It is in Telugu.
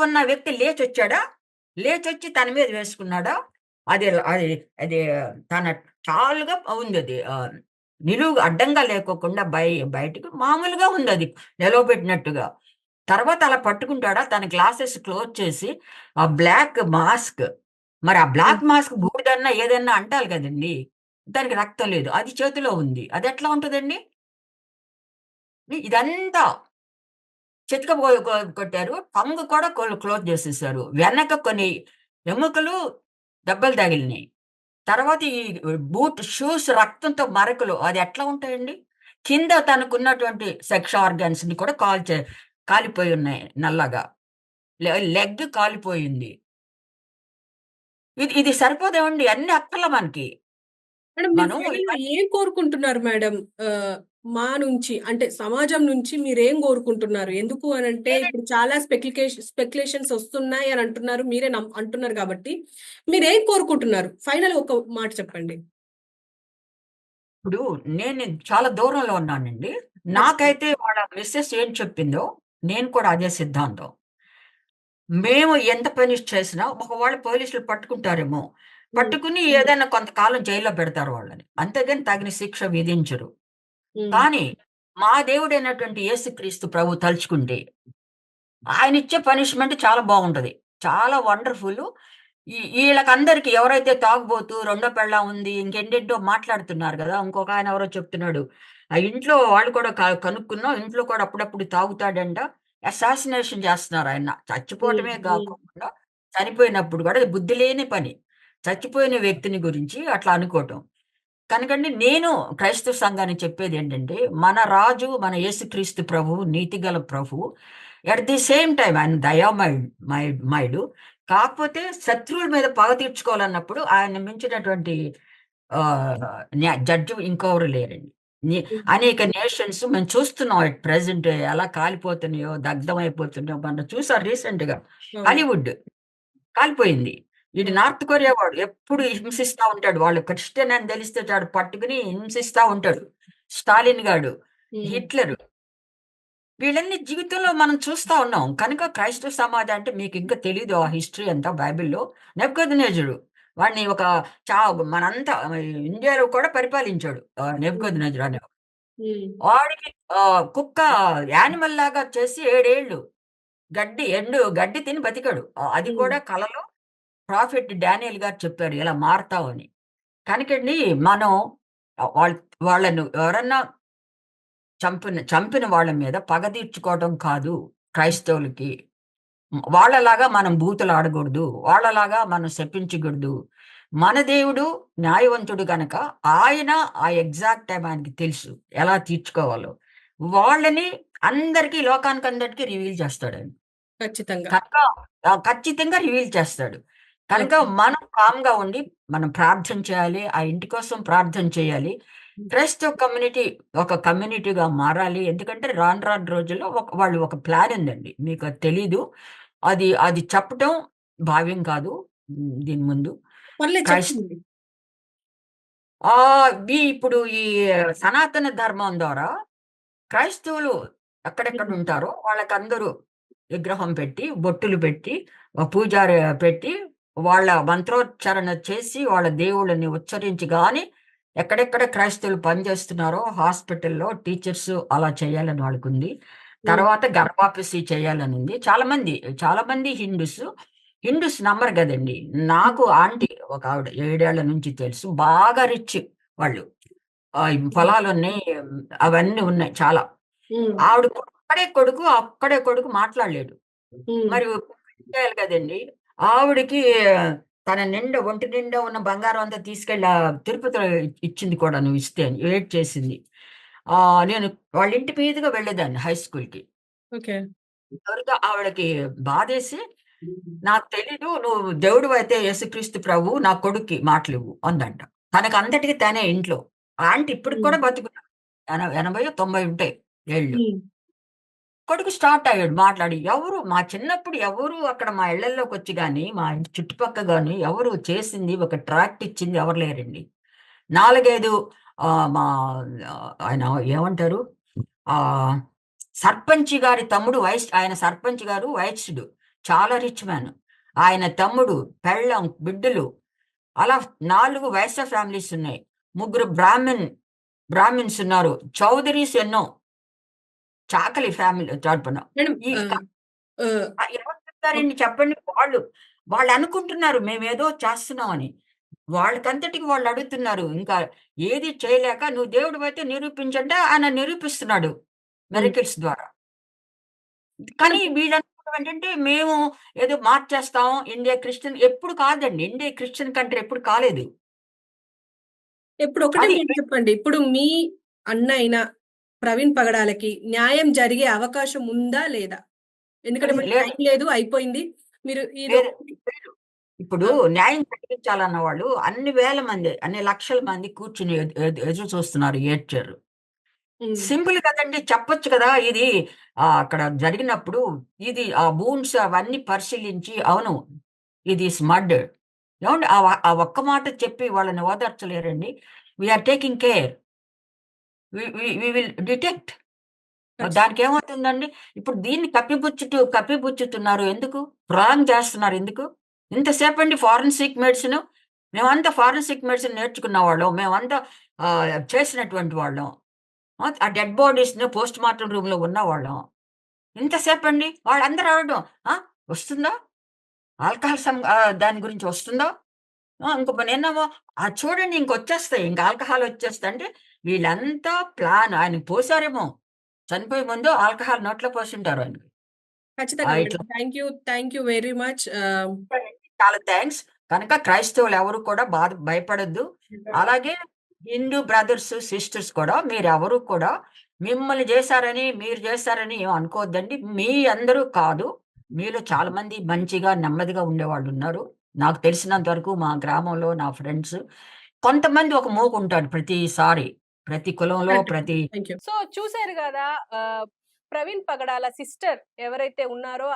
ఉన్న వ్యక్తి లేచొచ్చాడా? లేచొచ్చి తన మీద వేసుకున్నాడా? అది అది అది తన చాలుగా ఉందది. నిలువుగా అడ్డంగా లేకోకుండా బయటకి మామూలుగా ఉందది నిలవబెట్టినట్టుగా. తర్వాత అలా పట్టుకుంటాడా? తన గ్లాసెస్ క్లోజ్ చేసి, ఆ బ్లాక్ మాస్క్ మరి ఆ హ్మ్. బ్లాక్ మాస్క్ బూడిదన్నా ఏదన్నా అంటాలి కదండీ! దానికి రక్తం లేదు. అది చేతిలో ఉంది. అదెట్లా ఉంటదండి? ఇదంతా చితక కొట్టారు. టంగ్ కూడా క్లోజ్ చేసేసారు. వెనక కొన్ని ఎముకలు దెబ్బలు తగిలినియి. తర్వాత ఈ షూస్ రక్తంతో మరకలు అది ఎట్లా ఉంటాయండి? కింద తనకున్నటువంటి సెక్స్ ఆర్గాన్స్‌ని కూడా కాలిపోయి ఉన్నాయి నల్లగా. లెగ్ కాలిపోయింది. ఇది ఇది సరిపోదేవండి? అన్ని అక్కర్ల మనకి. మేడం మీరు మనం ఫైనల్‌గా ఇవన్నీ ఏం కోరుకుంటున్నారు మేడం? మా నుంచి అంటే సమాజం నుంచి మీరేం కోరుకుంటున్నారు? ఎందుకు అనంటే నేనే ఇప్పుడు చాలా స్పెక్యులేషన్స్ వస్తున్నాయి అని అంటున్నారు. మీరే అంటున్నారు కాబట్టి మీరేం కోరుకుంటున్నారు? ఫైనల్ ఒక మాట చెప్పండి. ఇప్పుడు నేను చాలా దూరంలో ఉన్నానండి. ఖచ్చితంగా. నాకైతే వాళ్ళ మిసెస్ ఏం చెప్పిందో, నేను కూడా అదే సిద్ధాంతం. మేము ఎంత పని చేసినా ఒకవేళ పోలీసులు పట్టుకుంటారేమో, హ్మ్. పట్టుకుని ఏదైనా కొంతకాలం జైల్లో పెడతారు వాళ్ళని. అంతేగాని తగిన శిక్ష విధించరు. హ్మ్. కానీ మా దేవుడైనటువంటి యేసుక్రీస్తు ప్రభు తలుచుకుంటే, ఆయనిచ్చే పనిష్మెంట్ చాలా బావుంటది. చాలా వండర్‌ఫుల్లు. ఈళ్ళకందరికి ఎవరైతే తాగుబోతు, రెండో పెళ్ళాం ఉంది, ఇంకేంటేంటో మాట్లాడుతున్నారు గదా! ఇంకొకాయన ఎవరో చెప్తున్నాడు. ఆ ఇంట్లో వాళ్ళు కూడా కనుక్కున్నాం. ఇంట్లో కూడా అప్పుడప్పుడు తాగుతాడంట. అసాసినేషన్ చేస్తున్నారాయన. హ్మ్. చచ్చిపోవటమే హ్మ్. గాకుండా, చనిపోయినప్పుడు గూడా అది బుద్ధి లేని పని. చచ్చిపోయిన వ్యక్తిని గురించి అట్లా అనుకోవటం. కనుకండి నేను క్రైస్తవ సంఘానికి చెప్పేదేంటంటే, మన రాజు, మన యేసుక్రీస్తు ప్రభువు, నీతిగల ప్రభువు. ఎట్ ది సేమ్ టైమ్ ఆయన మయుడు. కాకపోతే శత్రువుల మీద పగ తీర్చుకోవాలన్నప్పుడు ఆయన మించినటువంటి ఆహ్, జడ్జ్ ఇంకెవరు లేరండి. ని హ్మ్. అనేక నేషన్స్ మేము చూస్తున్నాం ఎట్ ప్రెజెంట్ ఎలా కాలిపోతున్నాయో, దగ్ధమైపోతున్నాయో మనం చూసాం రీసెంట్‌గా. అవును. హాలీవుడ్. కాలిపోయింది. ఈడు అవును. నార్త్ కొరియా వాడు ఎప్పుడు హింసిస్తా ఉంటాడు. వాళ్ళు క్రిస్టియన్ అని తెలిస్తే చాలు పట్టుకుని హింసిస్తా ఉంటాడు. స్టాలిన్ గాడు, హ్మ్. హిట్లరు. వీళ్ళన్నీ జీవితంలో మనం చూస్తా ఉన్నాం. కనుక క్రైస్తవ సమాజం అంటే మీకింకా తెలీదు ఆ హిస్టరీ అంతా బైబిల్‌లో. నెబుకద్నెజరు వాడిని ఒక చా మనంతా ఇండియాలో కూడా పరిపాలించాడు. హ్మ్. నెబుకద్నెజర్ అనేవాడు. హ్మ్. వాడికి కుక్క యానిమల్ లాగా చేసి 7 ఏళ్ళు గడ్డి తిని బతికాడు. అది హ్మ్. కూడా కలలో ప్రాఫెట్ డానియేల్ గారు చెప్పారు ఇలా మారతావని. కనుకండి మనం ఆహ్, వాళ్ళను ఎవరన్నా చంపిన వాళ్ళ మీద పగ తీర్చుకోవటం కాదు క్రైస్తవులకి. వాళ్ళలాగా మనం బూతులాడకూడదు. వాళ్ళలాగా మనం శపించకూడదు. మన దేవుడు న్యాయవంతుడు గనక ఆయన ఆ ఎగ్జాక్ట్ టైమ్ ఆయనకి తెలుసు. ఎలా తీర్చుకోవాలో. వాళ్ళని లోకానికందరికి రివీల్ చేస్తాడాయన. ఖచ్చితంగా. కనుక ఖచ్చితంగా రివీల్ చేస్తాడు. కనుక ఓకే. మనం కామ్‌గా ఉండి, మనం ప్రార్థన చేయాలి. ఆ ఇంటి కోసం ప్రార్థన చేయాలి. హ్మ్. క్రైస్తవ కమ్యూనిటీ ఒక కమ్యూనిటీగా మారాలి. ఎందుకంటే రాను రాను రోజుల్లో వాళ్ళు ఒక ప్లాన్ ఉందండి. మీకది తెలీదు. అది అది చెప్పటం భావ్యం కాదు. దీని ముందు. పర్లేదు క్రైస్ చెప్పండి. ఇప్పుడు ఈ సనాతన ధర్మం ద్వారా క్రైస్తవులు ఎక్కడెక్కడ హ్మ్. ఉంటారో వాళ్ళకందరూ విగ్రహం పెట్టి, బొట్టులు పెట్టి, పూజారి పెట్టి, వాళ్ళ మంత్రోచ్చారణ చేసి, వాళ్ళ దేవుళ్ళని ఉచ్చరించి గాని, ఎక్కడెక్కడ క్రైస్తవులు పనిచేస్తున్నారో హాస్పిటల్‌లో టీచర్స్ అలా చేయాలని వాళ్ళకుంది. హ్మ్. తర్వాత గర్భాపసి చేయాలనుంది. చాలామంది హిందూస్ నమ్మరు గదండీ! హ్మ్. నాకు ఆంటీ ఒకావిడ 7 ఏళ్ల నుంచి తెలుసు. బాగా రిచ్ వాళ్ళు. ఈ హ్మ్. పొలాలున్నాయి. అవన్నీ ఉన్నాయి చాలా. హ్మ్. ఆవిడకి అక్కడే కొడుకు మాట్లాడలేడు. హ్మ్. మరి చేయాలి కదండీ! ఆవిడకి ఒంటి నిండా ఉన్న బంగారం అంతా తీసుకెళ్ళి తిరుపతిలో ఇచ్చింది కూడాను ఇస్తే అని ఏడ్చేసింది. నేను వాళ్ళ ఇంటి మీదుగా వెళ్ళేదాన్ని హై స్కూల్‌కి. ఓకే. ఆవిడకి బాధేసి, "నాకు తెలీదు నువ్వు దేవుడివైతే యేసుక్రీస్తు ప్రభువు నా కొడుక్కి మాటలివ్వు" అందంట. తనకంతటికి తనే ఇంట్లో. ఆంటీ ఇప్పటికి హ్మ్. కూడా బతికున్నారు. 80, 90 ఉంటాయి ఏళ్ళు. హ్మ్. కొడుకు స్టార్ట్ అయ్యాడు మాట్లాడి. మా చిన్నప్పుడు ఎవరు అక్కడ మా ఇళ్ళల్లోకొచ్చి గాని, మా ఇంటి చుట్టుపక్క గాని ఎవరు చేసింది, ఒక ట్రాక్ట్ ఇచ్చింది ఎవరు లేరండి. 4, 5 మా ఆయన ఏమంటారు? ఆహ్, సర్పంచ్ గారి తమ్ముడు ఆయన సర్పంచ్ గారు వయస్సుడు. చాలా రిచ్ మ్యాన్. ఆయన తమ్ముడు, పెళ్ళాం, బిడ్డలు అలా 4 వైశ్య ఫ్యామిలీస్ ఉన్నాయి. 3 బ్రాహ్మిన్స్ ఉన్నారు. చౌదరీస్ ఎన్నో. చాకలి ఫ్యామిలీ తరపున. మేడం ఈ ఆహ్, ఎవరు చెప్తారండి చెప్పండి? వాళ్ళు అనుకుంటున్నారు మేమేదో చేస్తున్నామని. వాళ్ళకంతటికి వాళ్ళు అడుగుతున్నారు. ఇంకా ఏది చేయలేక నువ్వు దేవుడివైతే నిరూపించంటే ఆయన నిరూపిస్తున్నాడు హ్మ్. మిరకిల్స్ ద్వారా. మేడం కానీ వీళ్ళనుకోవడం ఏంటంటే మేము ఏదో మార్చేస్తాం. ఇండియా క్రిస్టియన్ ఎప్పుడు కాదండి. ఇండియా క్రిస్టియన్ కంట్రీ ఎప్పుడు కాలేదు. ఇప్పుడు ఒకటే అది మాట చెప్పండి. ఇప్పుడు మీ అన్న అయిన ప్రవీణ్ పగడాలకి న్యాయం జరిగే అవకాశం ఉందా? లేదా? ఎందుకంటే మనకి లేదు. టైం లేదు. అయిపోయింది. మీరు ఇది లేదు. ఒకటి లేదు. ఇప్పుడు ఆ! న్యాయం జరిగించాలన్న వాళ్ళు అన్ని వేల మంది, అన్ని లక్షల మంది కూర్చొని ఎదురు చూస్తున్నారు, ఏడ్చారు. హ్మ్. సింపుల్ కదండీ! చెప్పొచ్చు కదా! ఇది అక్కడ జరిగినప్పుడు ఇది ఆ బూన్స్ అవన్నీ పరిశీలించి అవును. ఇది ఈస్ మర్డర్. ఏవండీ ఆ ఒక్క మాట చెప్పి వాళ్ళని ఓదార్చలేరండి. We are taking care. We will detect. ఖచ్చితంగా. దానికేమవుతుందండి? ఇప్పుడు దీన్ని కప్పిపుచ్చుతున్నారు ఎందుకు? ప్రొలాంగ్ చేస్తున్నారు ఎందుకు? ఇంతసేపండి ఫారెన్సిక్ మెడిసిన్. మేమంతా ఫారెన్సిక్ మెడిసిన్ నేర్చుకున్నవాళ్ళం. మేమంతా చేసినటువంటి వాళ్ళం. ఆ డెడ్ బాడీస్‌ని పోస్ట్ మార్టం రూమ్‌లో ఉన్నవాళ్ళం. ఇంతసేపండి వాళ్ళందరూ అడగడం. ఆ! వస్తుందా? దాని గురించి వస్తుందా? నిన్నేమో చూడండి ఇంకొచ్చేస్తాయి. ఇంక ఆల్కహాల్ వచ్చేస్తాయి. అంటే వీళ్ళంతా ప్లాన్ ఆయనకి పోసారేమో. చనిపోయే ముందు ఆల్కహాల్ నోట్లో పోసుంటారు ఆయనకి. ఖచ్చితంగా ఇట్లా madam. Thank you very much. చాలా థాంక్స్. కనుక క్రైస్తవులు ఎవరు కూడా భయపడొద్దు. అలాగే హిందూ బ్రదర్స్, సిస్టర్స్ కూడా మీరెవరు కూడా మిమ్మల్ని జేశారని, మీరు జేశారని ఏమి అనుకోవద్దండి. మీ అందరూ కాదు. మీలో చాలా మంది మంచిగా, నెమ్మదిగా ఉండేవాళ్ళున్నారు. నాకు తెలిసినంత వరకు మా గ్రామంలో నా ఫ్రెండ్స్. కొంతమంది ఒక మూకుంటాడు ప్రతిసారి. ప్రతి కులంలో, కరెక్ట్. ప్రతి థాంక్ యూ. సో చూసారు గదా! ప్రవీణ్ పగడాల సిస్టర్ ఎవరైతే ఉన్నారో